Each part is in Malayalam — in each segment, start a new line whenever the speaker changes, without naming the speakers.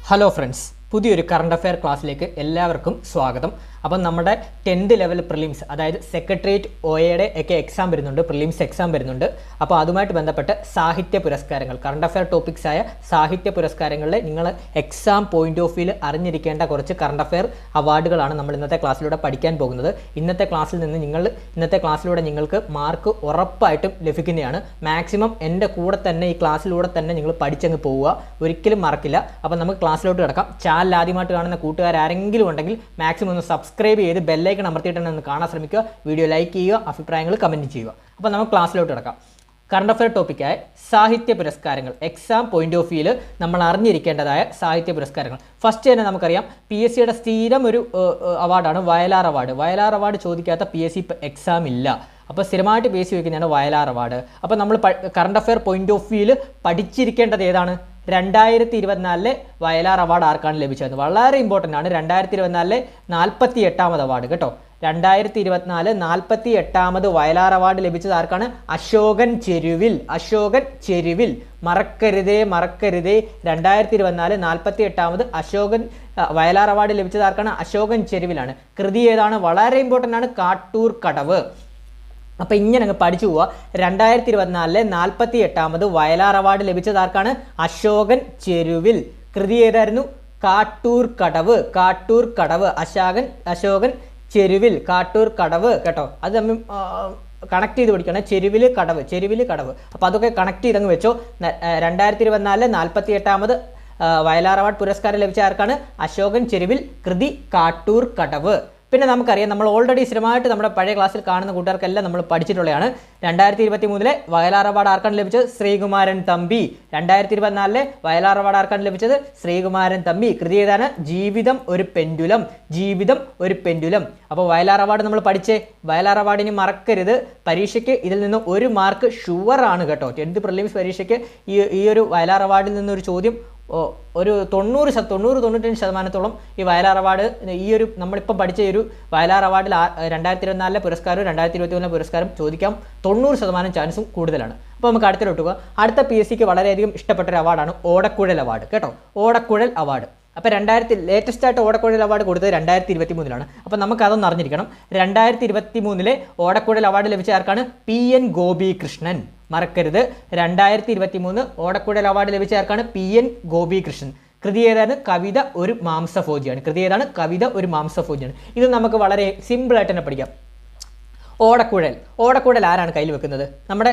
ഹലോ ഫ്രണ്ട്സ്, പുതിയൊരു കറണ്ട് അഫെയർ ക്ലാസ്സിലേക്ക് എല്ലാവർക്കും സ്വാഗതം. അപ്പം നമ്മുടെ 10th ലെവൽ പ്രിലിംസ്, അതായത് സെക്രട്ടേറിയറ്റ് ഒയുടെ ഒക്കെ എക്സാം വരുന്നുണ്ട്, പ്രിലിംസ് എക്സാം വരുന്നുണ്ട്. അപ്പോൾ അതുമായിട്ട് ബന്ധപ്പെട്ട് സാഹിത്യ പുരസ്കാരങ്ങൾ, കറണ്ട് അഫെയർ ടോപ്പിക്സ് ആയ സാഹിത്യ പുരസ്കാരങ്ങളിൽ നിങ്ങൾ എക്സാം പോയിന്റ് ഓഫ് വ്യൂവിൽ അറിഞ്ഞിരിക്കേണ്ട കുറച്ച് കറണ്ട് അഫെയർ അവാർഡുകളാണ് നമ്മൾ ഇന്നത്തെ ക്ലാസ്സിലൂടെ പഠിക്കാൻ പോകുന്നത്. ഇന്നത്തെ ക്ലാസ്സിലൂടെ നിങ്ങൾക്ക് മാർക്ക് ഉറപ്പായിട്ടും ലഭിക്കുന്നതാണ്. മാക്സിമം എൻ്റെ കൂടെ തന്നെ ഈ ക്ലാസ്സിലൂടെ തന്നെ നിങ്ങൾ പഠിച്ചങ്ങ് പോവുക, ഒരിക്കലും മറക്കില്ല. അപ്പോൾ നമുക്ക് ക്ലാസ്സിലോട്ട് കിടക്കാം. ചാനൽ ആദ്യമായിട്ട് കാണുന്ന കൂട്ടുകാർ ആരെങ്കിലും ഉണ്ടെങ്കിൽ മാക്സിമം ഒന്ന് സബ്സ്ക്രൈബ് ചെയ്ത് ബെല്ലൈക്കൺ അമർത്തിയിട്ടൊന്ന് കാണാൻ ശ്രമിക്കുക. വീഡിയോ ലൈക്ക് ചെയ്യുക, അഭിപ്രായങ്ങൾ കമൻറ്റ് ചെയ്യുക. അപ്പോൾ നമുക്ക് ക്ലാസ്സിലോട്ട് കിടക്കാം. കറണ്ട് അഫെയർ ടോപ്പിക്കായ സാഹിത്യ പുരസ്കാരങ്ങൾ, എക്സാം പോയിന്റ് ഓഫ് വ്യൂവിൽ നമ്മൾ അറിഞ്ഞിരിക്കേണ്ടതായ സാഹിത്യ പുരസ്കാരങ്ങൾ. ഫസ്റ്റ് തന്നെ നമുക്കറിയാം, PSC യുടെ സ്ഥിരം ഒരു അവാർഡാണ് വയലാർ അവാർഡ്. വയലാർ അവാർഡ് ചോദിക്കാത്ത PSC എക്സാം ഇല്ല. അപ്പോൾ സ്ഥിരമായിട്ട് PSC ചോദിക്കുന്നതാണ് വയലാർ അവാർഡ്. അപ്പോൾ നമ്മൾ കറണ്ട് അഫെയർ പോയിന്റ് ഓഫ് വ്യൂവിൽ പഠിച്ചിരിക്കേണ്ടത് ഏതാണ്? 2024 വയലാർ അവാർഡ് ആർക്കാണ് ലഭിച്ചത്? വളരെ ഇമ്പോർട്ടൻ്റ് ആണ്. 2024 48ാമത് അവാർഡ് കേട്ടോ. 2024 48ാമത് വയലാർ അവാർഡ് ലഭിച്ചത് ആർക്കാണ്? അശോകൻ ചെരുവിൽ. മറക്കരുതേ. 2024 48ാമത് വയലാർ അവാർഡ് ലഭിച്ചത് ആർക്കാണ്? അശോകൻ ചെരുവിലാണ്. കൃതി ഏതാണ്? വളരെ ഇമ്പോർട്ടൻ്റ് ആണ്, കാട്ടൂർ കടവ്. അപ്പോൾ ഇങ്ങനെ അങ്ങ് പഠിച്ചു പോവുക. 2024 48ാമത് വയലാർ അവാർഡ് ലഭിച്ചത് ആർക്കാണ്? അശോകൻ ചെരുവിൽ. കൃതി ഏതായിരുന്നു? കാട്ടൂർ കടവ്. അശോകൻ ചെരുവിൽ, കാട്ടൂർ കടവ് കേട്ടോ. അത് തമ്മിൽ കണക്ട് ചെയ്ത് പഠിക്കണം. ചെരുവിൽ കടവ്. അപ്പോൾ അതൊക്കെ കണക്ട് ചെയ്തങ്ങ് വെച്ചോ. 2024 48ാമത് വയലാർ അവാർഡ് പുരസ്കാരം ലഭിച്ച ആർക്കാണ്? അശോകൻ ചെരുവിൽ. കൃതി കാട്ടൂർ കടവ്. പിന്നെ നമുക്കറിയാം, നമ്മൾ ഓൾറെഡി സ്ഥിരമായിട്ട് നമ്മുടെ പഴയ ക്ലാസ്സിൽ കാണുന്ന കൂട്ടുകാർക്കെല്ലാം നമ്മൾ പഠിച്ചിട്ടുള്ളതാണ്. 2023 വയലാർ അവാർഡ് ആർക്കാണ് ലഭിച്ചത്? ശ്രീകുമാരൻ തമ്പി. 2024 വയലാർ അവാർഡ് ആർക്കാണ് ലഭിച്ചത്? ശ്രീകുമാരൻ തമ്പി. കൃതി ഏതാണ്? ജീവിതം ഒരു പെൻഡുലം. അപ്പോൾ വയലാർ അവാർഡ് നമ്മൾ പഠിച്ചേ. വയലാർ അവാർഡിന് മറക്കരുത്. പരീക്ഷയ്ക്ക് ഇതിൽ നിന്ന് 1 മാർക്ക് ഷുവറാണ് കേട്ടോ. 10th പ്രിലിംസ് പരീക്ഷയ്ക്ക് ഈ ഒരു വയലാർ അവാർഡിൽ നിന്നൊരു ചോദ്യം ഒരു 90-95% ഈ വയലാർ അവാർഡ്, ഈ ഒരു നമ്മളിപ്പം പഠിച്ച ഒരു വയലാർ അവാർഡിൽ 2024 പുരസ്കാരവും 2023 പുരസ്കാരം ചോദിക്കാം 90% ചാൻസും കൂടുതലാണ്. അപ്പോൾ നമുക്ക് അടുത്തിലോട്ട് പോകാം. അടുത്ത PSCക്ക് വളരെയധികം ഇഷ്ടപ്പെട്ട ഒരു അവാർഡാണ് ഓടക്കുഴൽ അവാർഡ് കേട്ടോ. ഓടക്കുഴൽ അവാർഡ്. അപ്പോൾ ലേറ്റസ്റ്റ് ആയിട്ട് ഓടക്കുഴൽ അവാർഡ് കൊടുത്തത് 2023 അപ്പോൾ നമുക്കതൊന്നും അറിഞ്ഞിരിക്കണം. 2023 ഓടക്കുഴൽ അവാർഡ് ലഭിച്ച ആർക്കാണ്? PN ഗോപികൃഷ്ണൻ. മറക്കരുത്. 2023 ഓടക്കുഴൽ അവാർഡ് ലഭിച്ച ആർക്കാണ്? PN ഗോപികൃഷ്ണൻ. കൃതി ഏതാണ്? കവിത ഒരു മാംസഭോജിയാണ്. ഇത് നമുക്ക് വളരെ സിമ്പിളായിട്ട് തന്നെ പഠിക്കാം. ഓടക്കുഴൽ ആരാണ് കയ്യിൽ വെക്കുന്നത്? നമ്മുടെ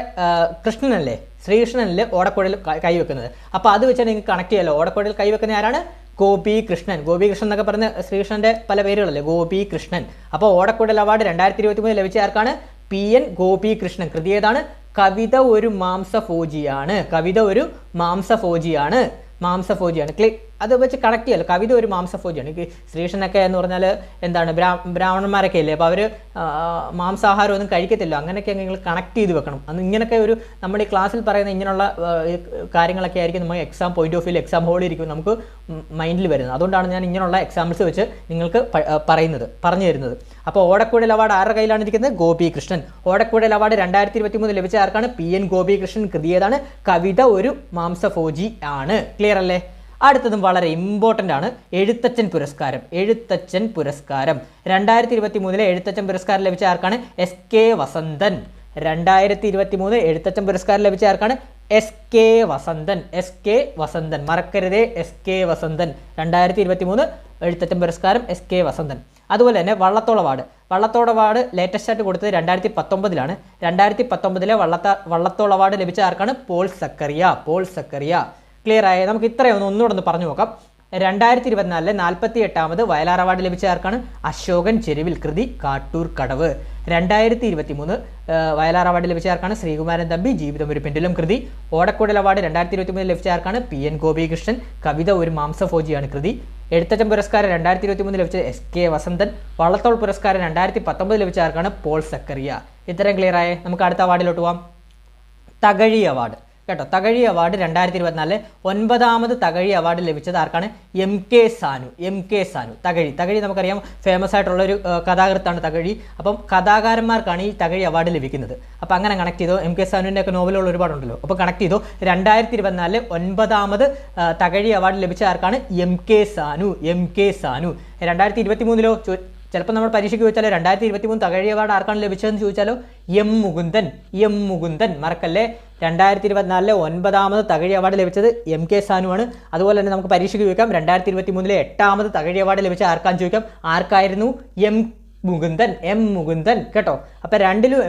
കൃഷ്ണനല്ലേ, ശ്രീകൃഷ്ണനല്ലേ ഓടക്കുഴൽ കൈ വെക്കുന്നത്. അപ്പോൾ അത് വെച്ചാൽ നിങ്ങൾക്ക് കണക്ട് ചെയ്യാമല്ലോ. ഓടക്കുഴൽ കൈ വെക്കുന്ന ആരാണ്? ഗോപികൃഷ്ണൻ എന്നൊക്കെ പറഞ്ഞ ശ്രീകൃഷ്ണന്റെ പല പേരുകളല്ലേ, ഗോപികൃഷ്ണൻ. അപ്പോൾ ഓടക്കുഴൽ അവാർഡ് 2023 ലഭിച്ച ആർക്കാണ്? PN ഗോപികൃഷ്ണൻ. കൃതി ഏതാണ്? കവിത ഒരു മാംസഭോജിയാണ്. അത് വെച്ച് കണക്ട് ചെയ്യാമല്ലോ. കവിത ഒരു മാംസഭോജിയാണ്. ശ്രീകൃഷ്ണനൊക്കെ എന്ന് പറഞ്ഞാൽ എന്താണ്, ബ്രാഹ്മണന്മാരൊക്കെ അല്ലേ, അപ്പോൾ അവർ മാംസാഹാരം ഒന്നും കഴിക്കത്തില്ല. അങ്ങനെയൊക്കെ നിങ്ങൾ കണക്ട് ചെയ്ത് വെക്കണം. അന്ന് ഇങ്ങനെയൊക്കെ ഒരു നമ്മുടെ ഈ ക്ലാസ്സിൽ പറയുന്ന ഇങ്ങനെയുള്ള കാര്യങ്ങളൊക്കെ ആയിരിക്കും നമ്മൾ എക്സാം പോയിന്റ് ഓഫ് വ്യൂവിൽ എക്സാം ഹോളിൽ ഇരിക്കും നമുക്ക് മൈൻഡിൽ വരുന്നത്. അതുകൊണ്ടാണ് ഞാൻ ഇങ്ങനെയുള്ള എക്സാമ്പിൾസ് വെച്ച് നിങ്ങൾക്ക് പറഞ്ഞു തരുന്നത്. അപ്പോൾ ഓടക്കുഴൽ അവാർഡ് ആരുടെ കയ്യിലാണ് ഇരിക്കുന്നത്? ഗോപികൃഷ്ണൻ. ഓടക്കുഴൽ അവാർഡ് 2023 ലഭിച്ച ആർക്കാണ്? PN ഗോപികൃഷ്ണൻ. കൃതി ഏതാണ്? കവിത ഒരു മാംസഭോജി ആണ്. ക്ലിയർ അല്ലേ? അടുത്തതും വളരെ ഇമ്പോർട്ടൻ്റ് ആണ്, എഴുത്തച്ഛൻ പുരസ്കാരം. 2023 എഴുത്തച്ഛൻ പുരസ്കാരം ലഭിച്ച ആർക്കാണ്? SK വസന്തൻ. 2023 എഴുത്തച്ഛൻ പുരസ്കാരം ലഭിച്ച ആർക്കാണ്? SK വസന്തൻ. മറക്കരുതേ, SK വസന്തൻ. 2023 എഴുത്തച്ഛൻ പുരസ്കാരം SK വസന്തൻ. അതുപോലെ തന്നെ വള്ളത്തോൾ അവാർഡ് ലേറ്റസ്റ്റ് ആയിട്ട് കൊടുത്തത് 2019 2019 വള്ളത്തോൾ അവാർഡ് ലഭിച്ച ആർക്കാണ്? പോൾ സക്കറിയ. ക്ലിയർ ആയ? നമുക്ക് ഇത്രയും ഒന്നുകൂടെ പറഞ്ഞു നോക്കാം. 2024 48ാമത് വയലാർ അവാർഡ് ലഭിച്ച ആർക്കാണ്? അശോകൻ ചെരുവിൽ. കൃതി കാട്ടൂർ കടവ്. 2023 വയലാർ അവാർഡ് ലഭിച്ച ആർക്കാണ്? ശ്രീകുമാരൻ തമ്പി. ജീവിതം ഒരു പെൻഡുലം. കൃതി. ഓടക്കുഴൽ അവാർഡ് 2023 ലഭിച്ച ആർക്കാണ്? PN ഗോപികൃഷ്ണൻ. കവിത ഒരു മാംസഭോജിയാണ്. കൃതി. എഴുത്തച്ഛൻ പുരസ്കാരം 2023 ലഭിച്ച SK വസന്തൻ. വള്ളത്തോൾ പുരസ്കാരം 2019 ലഭിച്ച ആർക്കാണ്? പോൾ സക്കറിയ. ഇത്രയും ക്ലിയർ ആയേ? നമുക്ക് അടുത്ത അവാർഡിലോട്ട് പോകാം. തകഴി അവാർഡ് കേട്ടോ. തകഴി അവാർഡ് 2024 9ാമത് തകഴി അവാർഡ് ലഭിച്ചത് ആർക്കാണ്? MK സാനു. MK സാനു. തകഴി നമുക്കറിയാം ഫേമസ് ആയിട്ടുള്ളൊരു കഥാകൃത്താണ് തകഴി. അപ്പം കഥാകാരന്മാർക്കാണ് ഈ തകഴി അവാർഡ് ലഭിക്കുന്നത്. അപ്പോൾ അങ്ങനെ കണക്ട് ചെയ്തോ. MK സാനുവിൻ്റെ ഒക്കെ നോവലുകൾ ഒരുപാടുണ്ടല്ലോ. അപ്പോൾ കണക്ട് ചെയ്തോ. 2024 9ാമത് തകഴി അവാർഡ് ലഭിച്ച ആർക്കാണ്? MK സാനു. MK സാനു. 2023 ചിലപ്പോൾ നമ്മൾ പരീക്ഷയ്ക്ക് ചോദിച്ചാലോ 2023 തകഴി അവാർഡ് ആർക്കാണ് ലഭിച്ചതെന്ന് ചോദിച്ചാലോ M മുകുന്ദൻ. മറക്കല്ലേ. 2024 9ാമത് തകഴി അവാർഡ് ലഭിച്ചത് MK സാനുവാണ്. അതുപോലെ തന്നെ നമുക്ക് പരീക്ഷയ്ക്ക് ചോദിക്കാം 2023 8ാമത് തകഴി അവാർഡ് ലഭിച്ച ആർക്കാന്ന് ചോദിക്കാം. ആർക്കായിരുന്നു? M മുകുന്ദൻ കേട്ടോ. അപ്പോൾ രണ്ടിലും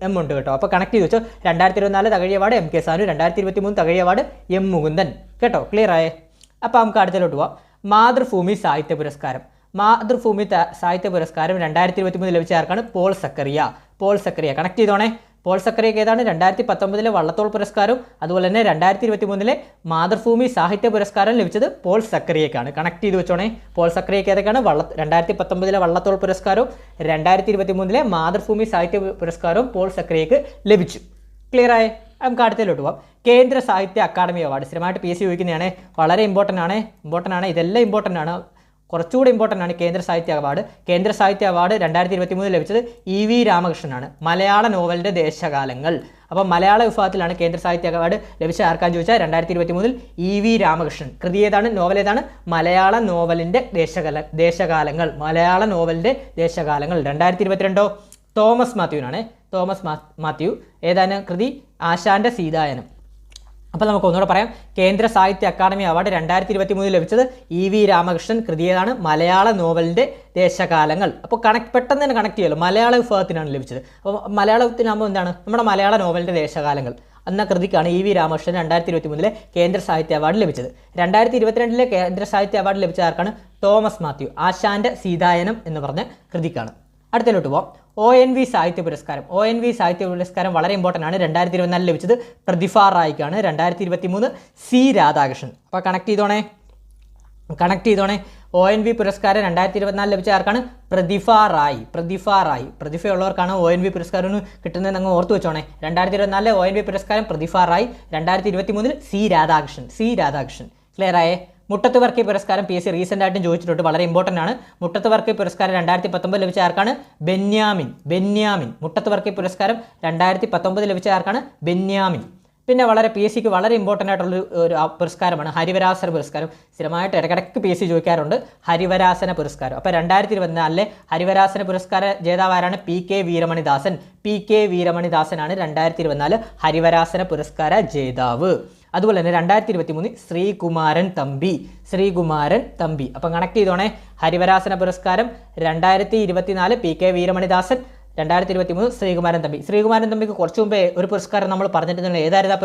എം ഉണ്ട് കേട്ടോ. അപ്പോൾ കണക്ട് ചെയ്ത് വെച്ചോ. 2024 Thakazhi award MK Sanu, 2023 Thakazhi award M Mukundan കേട്ടോ. ക്ലിയർ ആയേ? അപ്പോൾ നമുക്ക് അടുത്തിലോട്ട് പോവാം. മാതൃഭൂമി സാഹിത്യ പുരസ്കാരം. മാതൃഭൂമി സാഹിത്യ പുരസ്കാരം 2023 ലഭിച്ച ആർക്കാണ്? പോൾ സക്കറിയ. കണക്ട് ചെയ്തോണേ. പോൾ സക്കറിയക്ക് ഏതാണ്? 2019 വള്ളത്തോൾ പുരസ്കാരവും അതുപോലെ തന്നെ 2023 മാതൃഭൂമി സാഹിത്യ പുരസ്കാരം ലഭിച്ചത് പോൾ സക്കറിയക്കാണ്. കണക്ട് ചെയ്ത് വെച്ചോണേ. പോൾ സക്കറിയക്ക് ഏതൊക്കെയാണ്? 2019 വള്ളത്തോൾ പുരസ്കാരവും 2023 മാതൃഭൂമി സാഹിത്യ പുരസ്കാരവും പോൾ സക്കറിയക്ക് ലഭിച്ചു. ക്ലിയർ ആയേ? നമുക്ക് അടുത്തിലോട്ട് പോവാം. കേന്ദ്ര സാഹിത്യ അക്കാദമി അവാർഡ്. സ്ഥിരമായിട്ട് PSC ചോദിക്കുന്നതാണ്. വളരെ ഇമ്പോർട്ടൻ്റ് ആണ്. ഇതെല്ലാം ഇമ്പോർട്ടൻ്റ് ആണ്. കുറച്ചുകൂടി ഇമ്പോർട്ടൻ്റ് ആണ് കേന്ദ്ര സാഹിത്യ അവാർഡ്. കേന്ദ്ര സാഹിത്യ അവാർഡ് 2023 ലഭിച്ചത് EV രാമകൃഷ്ണനാണ്. മലയാള നോവലിൻ്റെ ദേശകാലങ്ങൾ. അപ്പോൾ മലയാള വിഭാഗത്തിലാണ് കേന്ദ്ര സാഹിത്യ അവാർഡ് ലഭിച്ച ആർക്കാന്ന് ചോദിച്ചാൽ 2023 EV രാമകൃഷ്ണൻ. കൃതി ഏതാണ്? നോവൽ ഏതാണ്? മലയാള നോവലിൻ്റെ ദേശകാലങ്ങൾ. മലയാള നോവലിൻ്റെ ദേശകാലങ്ങൾ. 2022 തോമസ് മാത്യുവിനാണ്. തോമസ് മാത്യു. ഏതാണ് കൃതി? ആശാന്റെ സീതായനം. അപ്പോൾ നമുക്ക് ഒന്നുകൂടെ പറയാം. കേന്ദ്ര സാഹിത്യ അക്കാദമി അവാർഡ് 2023 ലഭിച്ചത് EV രാമകൃഷ്ണൻ. കൃതി ഏതാണ്? മലയാള നോവലിൻ്റെ ദേശകാലങ്ങൾ. അപ്പോൾ പെട്ടെന്ന് തന്നെ കണക്ട് ചെയ്യുമല്ലോ. മലയാള വിഭാഗത്തിനാണ് ലഭിച്ചത്. അപ്പോൾ മലയാളത്തിനാകുമ്പോൾ എന്താണ്? നമ്മുടെ മലയാള നോവലിൻ്റെ ദേശകാലങ്ങൾ എന്ന കൃതിക്കാണ് EV രാമകൃഷ്ണൻ 2023 കേന്ദ്ര സാഹിത്യ അവാർഡ് ലഭിച്ചത്. 2022 കേന്ദ്ര സാഹിത്യ അവാർഡ് ലഭിച്ച ആർക്കാണ്? തോമസ് മാത്യു. ആശാന്റെ സീതായനം എന്ന് പറഞ്ഞ കൃതിക്കാണ്. അടുത്തിലോട്ട് പോവാം. ONV സാഹിത്യ പുരസ്കാരം. ONV സാഹിത്യ പുരസ്കാരം വളരെ ഇമ്പോർട്ടൻ്റ് ആണ്. 2024 ലഭിച്ചത് പ്രതിഭ റായിക്കാണ്. 2023 C രാധാകൃഷ്ണൻ. അപ്പോൾ കണക്ട് ചെയ്തോണേ. ONV പുരസ്കാരം 2024 ലഭിച്ച ആർക്കാണ്? പ്രതിഭ റായി. പ്രതിഭയുള്ളവർക്കാണ് ONV പുരസ്കാരം കിട്ടുന്നതെന്ന് അങ്ങ് ഓർത്ത് വെച്ചോണേ. 2024 ONV പുരസ്കാരം പ്രതിഭ റായി. 2023 C രാധാകൃഷ്ണൻ. ക്ലിയർ ആയേ? മുട്ടത്ത് വർക്കി പുരസ്കാരം PSC റീസെൻ്റ് ആയിട്ടും ചോദിച്ചിട്ടുണ്ട്. വളരെ ഇമ്പോർട്ടൻ്റ് ആണ്. മുട്ടത്ത് വർക്കി പുരസ്കാരം 2019 ലഭിച്ച ആർക്കാണ്? ബെന്യാമിൻ. മുട്ടത്ത് വർക്കി പുരസ്കാരം 2019 ലഭിച്ച ആർക്കാണ്? ബെന്യാമിൻ. പിന്നെ വളരെ PSCക്ക് വളരെ ഇമ്പോർട്ടൻ്റ് ആയിട്ടുള്ള ഒരു പുരസ്കാരമാണ് ഹരിവരാസന പുരസ്കാരം. സ്ഥിരമായിട്ട് ഇടയ്ക്കിടയ്ക്ക് PSC ചോദിക്കാറുണ്ട് ഹരിവരാസന പുരസ്കാരം. അപ്പോൾ 2024 ഹരിവരാസന പുരസ്കാര ജേതാവാരാണ്? PK വീരമണിദാസനാണ് 2024 ഹരിവരാസന പുരസ്കാര ജേതാവ്. അതുപോലെ തന്നെ 2023 ശ്രീകുമാരൻ തമ്പി. അപ്പം കണക്ട് ചെയ്തോണേ. ഹരിവരാസന പുരസ്കാരം 2024 PK വീരമണിദാസൻ, 2023 ശ്രീകുമാരൻ തമ്പിക്ക് കുറച്ചു മുമ്പേ ഒരു പുരസ്കാരം നമ്മൾ പറഞ്ഞിട്ടുണ്ട്. ഏതായിരുന്നു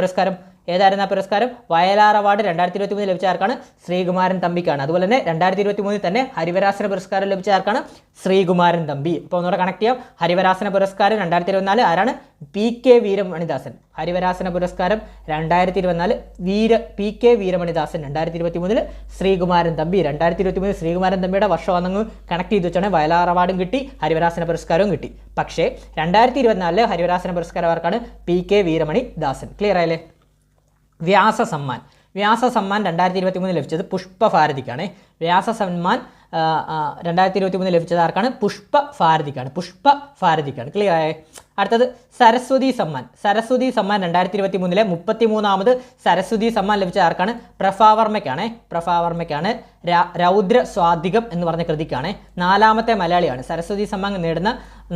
ആ പുരസ്കാരം? വയലാർ അവാർഡ് 2023 ലഭിച്ച ആർക്കാണ്? ശ്രീകുമാരൻ തമ്പിക്കാണ്. അതുപോലെ തന്നെ 2023 തന്നെ ഹരിവരാസന പുരസ്കാരം ലഭിച്ച ആർക്കാണ്? ശ്രീകുമാരൻ തമ്പി. അപ്പോൾ ഒന്നുകൂടെ കണക്ട് ചെയ്യാം. ഹരിവരാസന പുരസ്കാരം 2024 ആരാണ്? PK വീരമണിദാസൻ. ഹരിവരാസന പുരസ്കാരം 2024 PK വീരമണിദാസൻ. 2023 ശ്രീകുമാരൻ തമ്പി. 2023 ശ്രീകുമാരൻ തമ്പിയുടെ വർഷമാണെന്ന് കണക്ട് ചെയ്ത് വെച്ചാണ് വയലാർ അവാർഡും കിട്ടി, ഹരിവരാസന പുരസ്കാരവും കിട്ടി. പക്ഷേ 2024 ഹരിവരാസന പുരസ്കാരം ആർക്കാണ്? PK വീരമണിദാസൻ. ക്ലിയർ ആയല്ലേ? വ്യാസ സമ്മാൻ 2023 ലഭിച്ചത് പുഷ്പഭാരതിക്കാണ്. വ്യാസ സമ്മാൻ 2023 ലഭിച്ചത് ആർക്കാണ്? പുഷ്പഭാരതിക്കാണ്. ക്ലിയർ ആയേ? അടുത്തത് സരസ്വതി സമ്മാൻ 2023 33ാമത് സരസ്വതി സമ്മാൻ ലഭിച്ച ആർക്കാണ്? പ്രഭാവർമ്മയ്ക്കാണ്. രൗദ്ര സ്വാധികം എന്ന് പറഞ്ഞ കൃതിക്കാണ്. 4ാമത്തെ മലയാളിയാണ്. സരസ്വതി സമ്മാൻ നേടുന്ന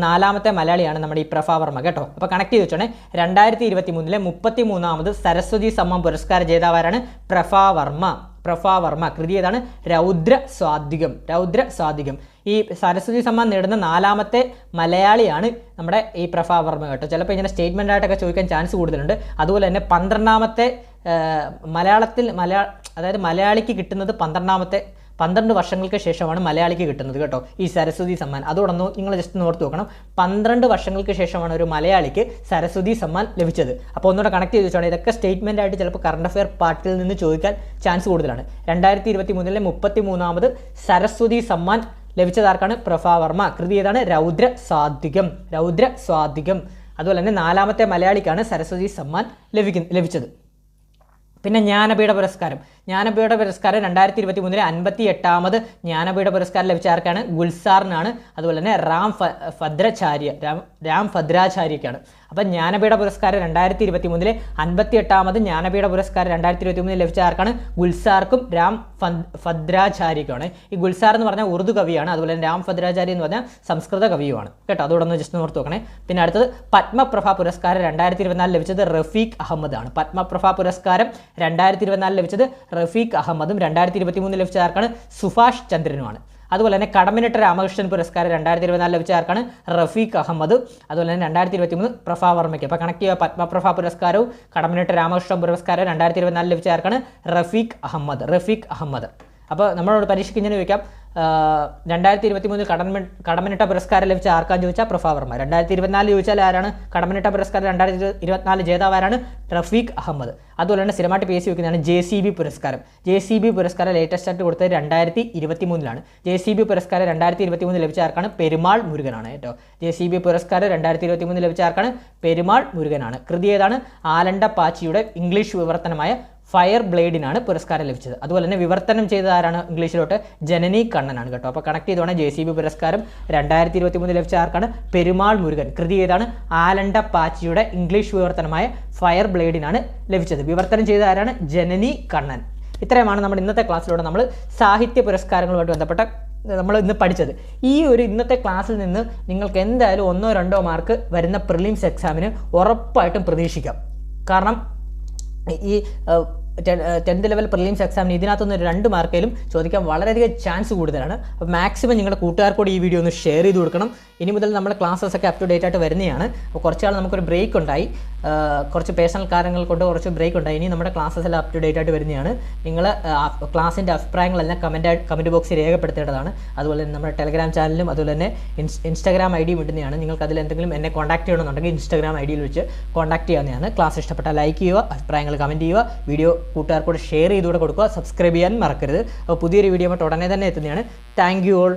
4ാമത്തെ മലയാളിയാണ് നമ്മുടെ ഈ പ്രഭാവർമ്മ കേട്ടോ. അപ്പോൾ കണക്ട് ചെയ്ത് വെച്ചോണേ. 2023 33ാമത് സരസ്വതി സമ്മാൻ പുരസ്കാര ജേതാവാരാണ്? പ്രഭാവർമ്മ. കൃതി ഏതാണ്? രൗദ്ര സ്വാധികം. ഈ സരസ്വതി സമ്മാൻ നേടുന്ന 4ാമത്തെ മലയാളിയാണ് നമ്മുടെ ഈ പ്രഭാവർമ്മ കേട്ടോ. ചിലപ്പോൾ ഇങ്ങനെ സ്റ്റേറ്റ്മെൻ്റ് ആയിട്ടൊക്കെ ചോദിക്കാൻ ചാൻസ് കൂടുതലുണ്ട്. അതുപോലെ തന്നെ 12ാമത്തെ അതായത് മലയാളിക്ക് കിട്ടുന്നത് 12 വർഷങ്ങൾക്ക് ശേഷമാണ് മലയാളിക്ക് കിട്ടുന്നത് കേട്ടോ ഈ സരസ്വതി സമ്മാൻ. അതോടൊന്ന് നിങ്ങൾ ജസ്റ്റ് ഓർത്ത് നോക്കണം. 12 വർഷങ്ങൾക്ക് ശേഷമാണ് ഒരു മലയാളിക്ക് സരസ്വതി സമ്മാൻ ലഭിച്ചത്. അപ്പോൾ ഒന്നുകൂടെ കണക്ട് ചെയ്ത് വെച്ചോണം. ഇതൊക്കെ സ്റ്റേറ്റ്മെൻ്റ് ആയിട്ട് ചിലപ്പോൾ കറണ്ട് അഫെയർ പാർട്ടിൽ നിന്ന് ചോദിക്കാൻ ചാൻസ് കൂടുതലാണ്. 2023 33ാമത് സരസ്വതി സമ്മാൻ ലഭിച്ചതാർക്കാണ്? പ്രഭാവർമ്മ. കൃതി ഏതാണ്? രൗദ്ര സ്വാധികം. അതുപോലെ തന്നെ 4ാമത്തെ മലയാളിക്കാണ് സരസ്വതി സമ്മാൻ ലഭിച്ചത്. പിന്നെ ജ്ഞാനപീഠ പുരസ്കാരം 2023 58ാമത് ജ്ഞാനപീഠ പുരസ്കാരം ലഭിച്ച ആർക്കാണ്? ഗുൽസാറിനാണ്. അതുപോലെ തന്നെ രാം ഭദ്രാചാര്യക്കാണ്. അപ്പം ജ്ഞാനപീഠ പുരസ്കാരം 2023 58ാമത് ജ്ഞാനപീഠ പുരസ്കാരം 2023 ലഭിച്ച ആർക്കാണ്? ഗുൽസാർക്കും രാം ഭദ്രാചാര്യക്കുമാണ്. ഈ ഗുൽസാർ എന്ന് പറഞ്ഞാൽ ഉറുദു കവിയാണ്. അതുപോലെ തന്നെ രാം ഭദ്രാചാര്യ എന്ന് പറഞ്ഞാൽ സംസ്കൃത കവിയുമാണ് കേട്ടോ. അതോടെ ഒന്ന് ജസ്റ്റ് ഓർത്ത് നോക്കണേ. പിന്നെ അടുത്തത് പത്മപ്രഭ പുരസ്കാരം 2024 ലഭിച്ചത് റഫീഖ് അഹമ്മദ് ആണ്. പത്മപ്രഭ പുരസ്കാരം 2024 ലഭിച്ചത് റഫീഖ് അഹമ്മദും 2023 ലഭിച്ച ആർക്കാണ്? സുഭാഷ് ചന്ദ്രനുമാണ്. അതുപോലെ തന്നെ കടമ്മനിട്ട രാമകൃഷ്ണൻ പുരസ്കാരം 2024 ലഭിച്ച ആർക്കാണ്? റഫീഖ് അഹമ്മദ്. അതുപോലെ തന്നെ 2023 പ്രഭാവർമ്മയ്ക്ക്. അപ്പോൾ കണക്ട് ചെയ്യുക, പത്മപ്രഭ പുരസ്കാരവും കടമ്മനിട്ട രാമകൃഷ്ണൻ പുരസ്കാരവും 2024 ലഭിച്ച ആർക്കാണ്? റഫീഖ് അഹമ്മദ്. അപ്പോൾ നമ്മളോട് പരീക്ഷയ്ക്ക് ഇങ്ങനെ ചോദിക്കാം, 2023 കടമ്മനിട്ട പുരസ്കാരം ലഭിച്ച ആർക്കാന്ന് ചോദിച്ചാൽ പ്രഭാവർമ്മ. 2024 ചോദിച്ചാൽ ആരാണ്? കടമ്മനിട്ട പുരസ്കാരം 2024 ജേതാവ് ആരാണ്? റഫീഖ് അഹമ്മദ്. അതുപോലെ തന്നെ സ്ഥിരമായിട്ട് പേശി വെക്കുന്നതാണ് JCB പുരസ്കാരം. JCB പുരസ്കാരം ലേറ്റസ്റ്റ് ആയിട്ട് കൊടുത്തത് 2023 JCB പുരസ്കാരം 2023 ലഭിച്ച ആർക്കാണ്? പെരുമാൾ മുരുകനാണ് കേട്ടോ. JCB പുരസ്കാരം 2023 ലഭിച്ച ആർക്കാണ്? പെരുമാൾ മുരുകനാണ്. കൃതി ഏതാണ്? ആലണ്ട പാച്ചിയുടെ ഇംഗ്ലീഷ് വിവർത്തനമായ ഫയർ ബ്ലേഡിനാണ് പുരസ്കാരം ലഭിച്ചത്. അതുപോലെ തന്നെ വിവർത്തനം ചെയ്ത ആരാണ് ഇംഗ്ലീഷിലോട്ട്? ജനനി കണ്ണനാണ് കേട്ടോ. അപ്പോൾ കണക്ട് ചെയ്തോണേ. JCB പുരസ്കാരം 2023 ലഭിച്ച ആർക്കാണ്? പെരുമാൾ മുരുകൻ. കൃതി ഏതാണ്? ആലണ്ട പാച്ചിയുടെ ഇംഗ്ലീഷ് വിവർത്തനമായ ഫയർ ബ്ലേഡിനാണ് ലഭിച്ചത്. വിവർത്തനം ചെയ്ത ആരാണ്? ജനനി കണ്ണൻ. ഇത്രയുമാണ് നമ്മുടെ ഇന്നത്തെ ക്ലാസ്സിലൂടെ നമ്മൾ സാഹിത്യ പുരസ്കാരങ്ങളുമായിട്ട് ബന്ധപ്പെട്ട നമ്മൾ ഇന്ന് പഠിച്ചത്. ഈ ഒരു ഇന്നത്തെ ക്ലാസ്സിൽ നിന്ന് നിങ്ങൾക്ക് എന്തായാലും 1-2 മാർക്ക് വരുന്ന പ്രിലിംസ് എക്സാമിന് ഉറപ്പായിട്ടും പ്രതീക്ഷിക്കാം. കാരണം ഈ 10th ലെവൽ പ്രിലിംസ് എക്സാമിന് ഇതിനകത്തുനിന്ന് 2 മാർക്കിലും ചോദിക്കാൻ വളരെയധികം ചാൻസ് കൂടുതലാണ്. അപ്പോൾ മാക്സിമം നിങ്ങളുടെ കൂട്ടുകാർക്കൂടി ഈ വീഡിയോ ഒന്ന് ഷെയർ ചെയ്ത് കൊടുക്കണം. ഇനി മുതൽ നമ്മുടെ ക്ലാസ്സസ് ഒക്കെ അപ് ടു ഡേറ്റ് ആയിട്ട് വരുന്നതാണ്. അപ്പോൾ കുറച്ച് നാൾ നമുക്കൊരു ബ്രേക്ക് ഉണ്ടായി, കുറച്ച് പേഴ്സണൽ കാര്യങ്ങൾ കൊണ്ട് കുറച്ച് ബ്രേക്ക് ഉണ്ടായി. ഇനി നമ്മുടെ ക്ലാസ്സസ് എല്ലാം അപ് ടു ഡേറ്റ് ആയിട്ട് വരുന്നതാണ്. നിങ്ങൾ ക്ലാസ്സിൻ്റെ അഭിപ്രായങ്ങളെല്ലാം കമൻറ്റ് ബോക്സിൽ രേഖപ്പെടുത്തേണ്ടതാണ്. അതുപോലെ തന്നെ നമ്മുടെ ടെലഗ്രാം ചാനലും അതുപോലെ തന്നെ ഇൻസ്റ്റാഗ്രാം ID വിടുന്നതാണ്. നിങ്ങൾക്ക് അതിൽ എന്തെങ്കിലും എന്നെ കോൺടാക്ട് ചെയ്യണമെന്നുണ്ടെങ്കിൽ ഇൻസ്റ്റാഗ്രാം ID വെച്ച് കോൺടാക്ട് ചെയ്യാവുന്നതാണ്. ക്ലാസ് ഇഷ്ടപ്പെട്ടാൽ ലൈക്ക് ചെയ്യുക, അഭിപ്രായങ്ങൾ കമൻറ്റ് ചെയ്യുക, വീഡിയോ കൂട്ടുകാർക്കൂടെ ഷെയർ ചെയ്തുകൂടെ കൊടുക്കുക, സബ്സ്ക്രൈബ് ചെയ്യാൻ മറക്കരുത്. അപ്പോൾ പുതിയൊരു വീഡിയോ ഉടനെ തന്നെ എത്തുന്നതാണ്. Thank you all.